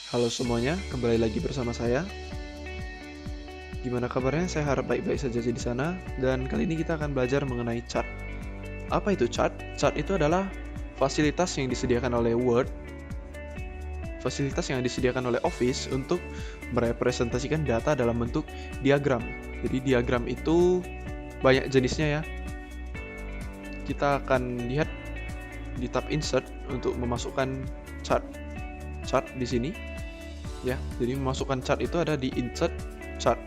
Halo semuanya, kembali lagi bersama saya. Gimana kabarnya? Saya harap baik-baik saja di sana. Dan kali ini kita akan belajar mengenai chart. Apa itu chart? Chart itu adalah fasilitas yang disediakan oleh Word, fasilitas yang disediakan oleh Office untuk merepresentasikan data dalam bentuk diagram. Jadi diagram itu banyak jenisnya ya. Kita akan lihat di tab Insert untuk memasukkan chart di sini. Ya, jadi memasukkan chart itu ada di Insert chart.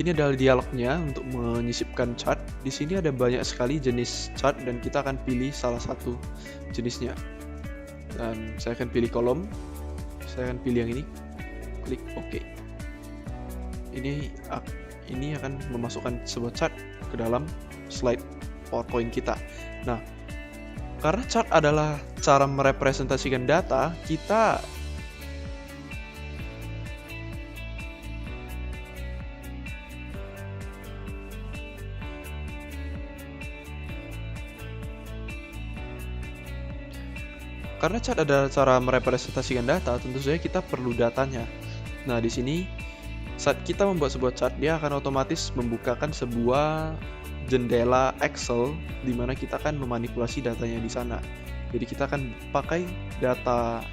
Ini adalah dialognya untuk menyisipkan chart. Di sini ada banyak sekali jenis chart dan kita akan pilih salah satu jenisnya. Dan saya akan pilih kolom. Saya akan pilih yang ini. Klik OK. Ini akan memasukkan sebuah chart ke dalam slide PowerPoint kita. Nah, karena chart adalah cara merepresentasikan data, karena chart adalah cara merepresentasikan data, tentu saja kita perlu datanya. Nah, di sini saat kita membuat sebuah chart, dia akan otomatis membukakan sebuah jendela Excel di mana kita akan memanipulasi datanya di sana. Jadi kita akan pakai data,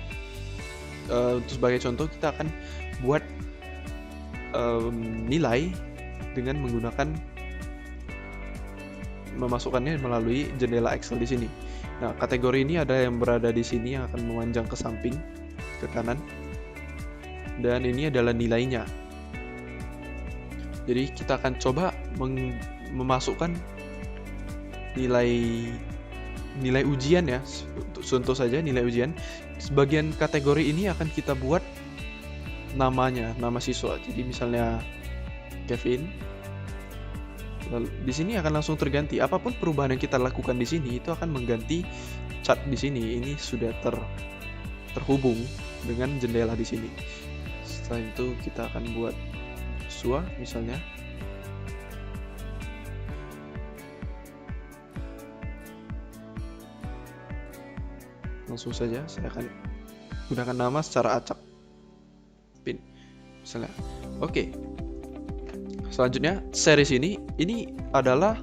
untuk sebagai contoh kita akan buat nilai dengan menggunakan memasukkannya melalui jendela Excel di sini. Nah, kategori ini ada yang berada di sini yang akan memanjang ke samping, ke kanan. Dan ini adalah nilainya. Jadi kita akan coba memasukkan nilai ujian ya. Contoh saja nilai ujian. Sebagian kategori ini akan kita buat namanya, nama siswa. Jadi misalnya Kevin. Lalu di sini akan langsung terganti. Apapun perubahan yang kita lakukan di sini itu akan mengganti chart di sini. Ini sudah terhubung dengan jendela di sini. Setelah itu kita akan buat siswa misalnya. Langsung saja saya akan gunakan nama secara acak. Pin misalnya. Oke. Selanjutnya, series ini adalah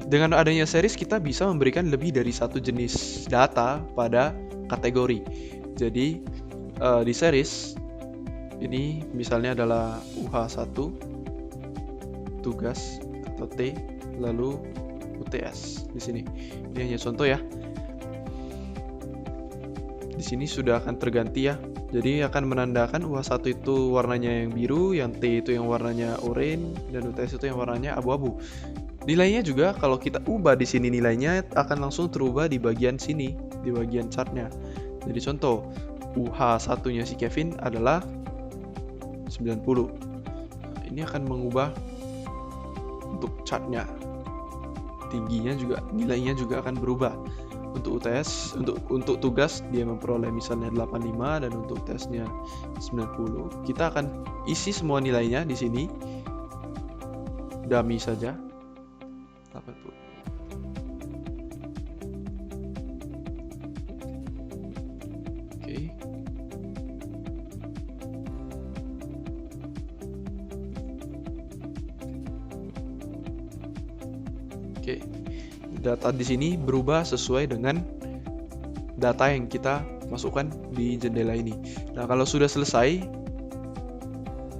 dengan adanya series kita bisa memberikan lebih dari satu jenis data pada kategori. Jadi di series ini misalnya adalah UH1 tugas atau T, lalu UTS di sini. Ini hanya contoh ya. Di sini sudah akan terganti ya. Jadi akan menandakan UH1 itu warnanya yang biru, yang T itu yang warnanya oranye, dan UTS itu yang warnanya abu-abu. Nilainya juga kalau kita ubah di sini nilainya akan langsung terubah di bagian sini, di bagian chartnya. Jadi contoh, UH1-nya si Kevin adalah 90. Nah, ini akan mengubah untuk chartnya. Tingginya juga, nilainya juga akan berubah. Untuk UTS, untuk tugas dia memperoleh misalnya 85 dan untuk tesnya 90. Kita akan isi semua nilainya di sini. Dummy saja. 80. Oke. Oke. Data di sini berubah sesuai dengan data yang kita masukkan di jendela ini. Nah, kalau sudah selesai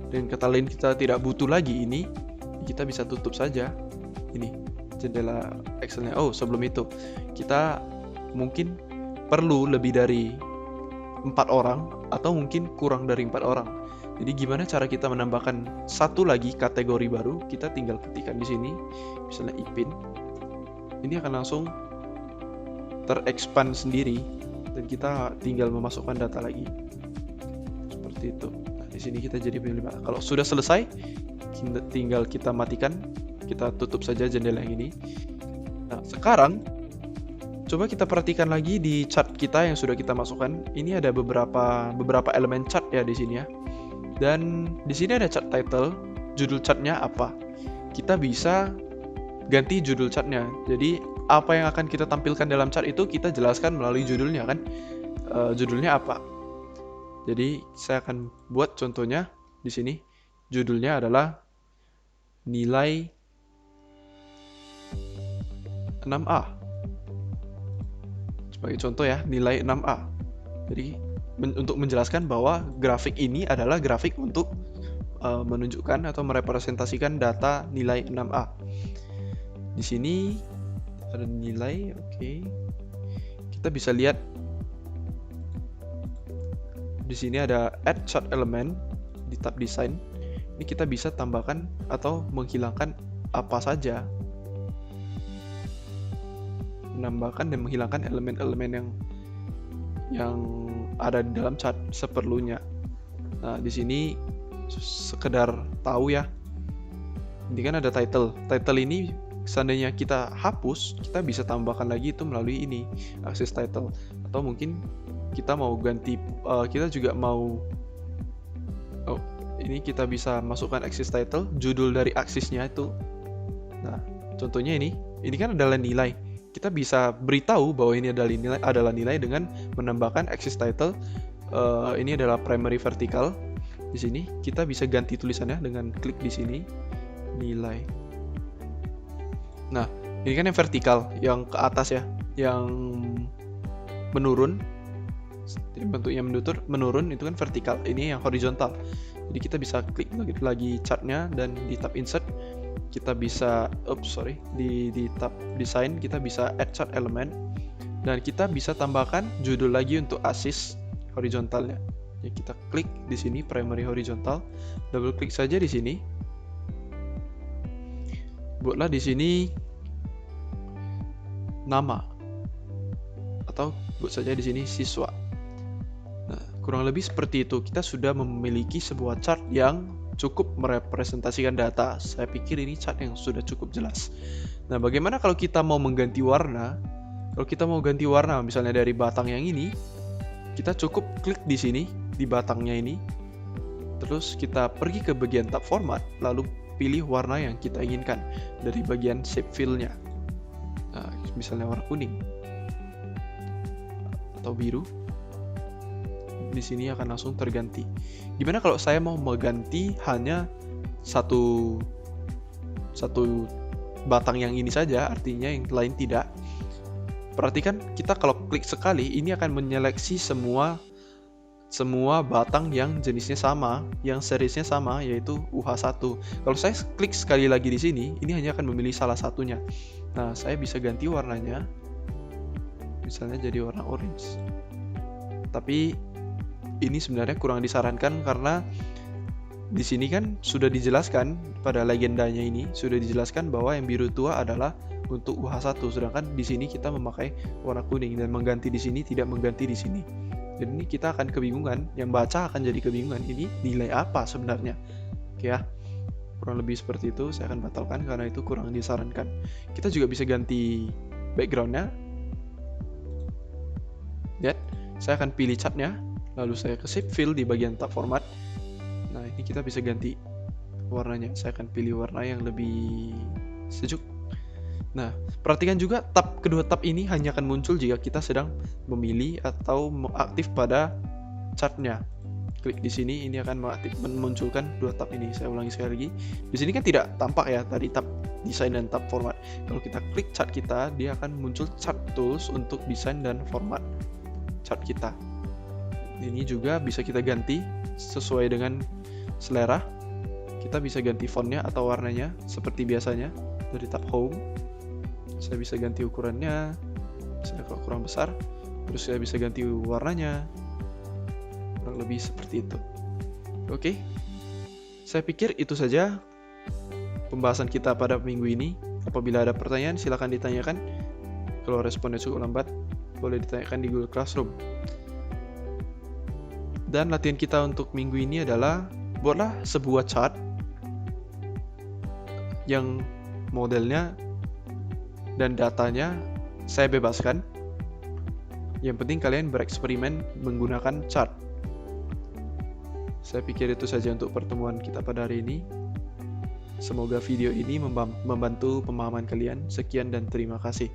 dan kata lain kita tidak butuh lagi ini, kita bisa tutup saja ini jendela Excel-nya. Oh, sebelum itu kita mungkin perlu lebih dari 4 orang atau mungkin kurang dari 4 orang. Jadi gimana cara kita menambahkan satu lagi kategori baru? Kita tinggal ketikkan di sini, misalnya Ipin. Ini akan langsung terexpand sendiri dan kita tinggal memasukkan data lagi seperti itu. Nah, di sini kita jadi pilih 5. Kalau sudah selesai, tinggal kita matikan, kita tutup saja jendela yang ini. Nah, sekarang coba kita perhatikan lagi di chart kita yang sudah kita masukkan. Ini ada beberapa elemen chart ya di sini ya. Dan di sini ada chart title, judul chartnya apa. Kita bisa ganti judul chartnya. Jadi apa yang akan kita tampilkan dalam chart itu kita jelaskan melalui judulnya kan. judulnya apa. Jadi saya akan buat contohnya di sini. Judulnya adalah nilai 6A. Sebagai contoh ya, nilai 6A. Jadi untuk menjelaskan bahwa grafik ini adalah grafik untuk menunjukkan atau merepresentasikan data nilai 6A. Di sini ada nilai, oke. Kita bisa lihat di sini ada add chart element di tab design. Ini kita bisa tambahkan atau menghilangkan apa saja. Menambahkan dan menghilangkan elemen-elemen yang ada di dalam chart seperlunya. Nah, di sini sekedar tahu ya. Ini kan ada title. Title ini seandainya kita hapus, kita bisa tambahkan lagi itu melalui ini, akses title. Atau mungkin kita mau ganti, kita juga mau, ini kita bisa masukkan akses title, judul dari aksesnya itu. Nah, contohnya ini kan adalah nilai. Kita bisa beritahu bahwa ini adalah nilai dengan menambahkan akses title. Ini adalah primary vertical. Di sini kita bisa ganti tulisannya dengan klik di sini, nilai. Nah, ini kan yang vertikal, yang ke atas ya, yang menurun, bentuknya menurun itu kan vertikal. Ini yang horizontal. Jadi kita bisa klik lagi chartnya dan di tab insert kita bisa, di tab design kita bisa add chart element dan kita bisa tambahkan judul lagi untuk axis horizontalnya. Ya, kita klik di sini primary horizontal, double klik saja di sini. Buatlah di sini nama atau buat saja di sini siswa. Nah, kurang lebih seperti itu. Kita sudah memiliki sebuah chart yang cukup merepresentasikan data. Saya pikir ini chart yang sudah cukup jelas. Nah, bagaimana kalau kita mau mengganti warna? Kalau kita mau ganti warna misalnya dari batang yang ini, kita cukup klik di sini di batangnya ini. Terus kita pergi ke bagian tab format, lalu pilih warna yang kita inginkan dari bagian shape fill-nya. Nah, misalnya warna kuning atau biru. Di sini akan langsung terganti. Gimana kalau saya mau mengganti hanya satu batang yang ini saja, artinya yang lain tidak? Perhatikan, kita kalau klik sekali, ini akan menyeleksi semua batang yang jenisnya sama, yang seriesnya sama, yaitu UH1. Kalau saya klik sekali lagi di sini, ini hanya akan memilih salah satunya. Nah, saya bisa ganti warnanya, misalnya jadi warna orange. Tapi ini sebenarnya kurang disarankan karena di sini kan sudah dijelaskan pada legendanya ini, sudah dijelaskan bahwa yang biru tua adalah untuk UH1, sedangkan di sini kita memakai warna kuning dan mengganti di sini tidak mengganti di sini. Jadi ini kita akan kebingungan, yang baca akan jadi kebingungan, ini nilai apa sebenarnya. Oke ya, kurang lebih seperti itu. Saya akan batalkan karena itu kurang disarankan. Kita juga bisa ganti backgroundnya. Lihat, saya akan pilih chartnya, lalu saya ke shape fill di bagian tab format. Nah, ini kita bisa ganti warnanya. Saya akan pilih warna yang lebih sejuk. Nah, perhatikan juga kedua tab ini hanya akan muncul jika kita sedang memilih atau aktif pada chartnya. Klik di sini, ini akan memunculkan dua tab ini. Saya ulangi sekali lagi. Di sini kan tidak tampak ya tadi tab desain dan tab format. Kalau kita klik chart kita, dia akan muncul chart tools untuk desain dan format chart kita. Ini juga bisa kita ganti sesuai dengan selera. Kita bisa ganti fontnya atau warnanya seperti biasanya dari tab home. Saya bisa ganti ukurannya, misalnya kalau kurang besar, terus saya bisa ganti warnanya, kurang lebih seperti itu. Oke, saya pikir itu saja pembahasan kita pada minggu ini. Apabila ada pertanyaan, silakan ditanyakan. Kalau responnya cukup lambat, boleh ditanyakan di Google Classroom. Dan latihan kita untuk minggu ini adalah buatlah sebuah chart yang modelnya dan datanya saya bebaskan. Yang penting kalian bereksperimen menggunakan chart. Saya pikir itu saja untuk pertemuan kita pada hari ini. Semoga video ini membantu pemahaman kalian. Sekian dan terima kasih.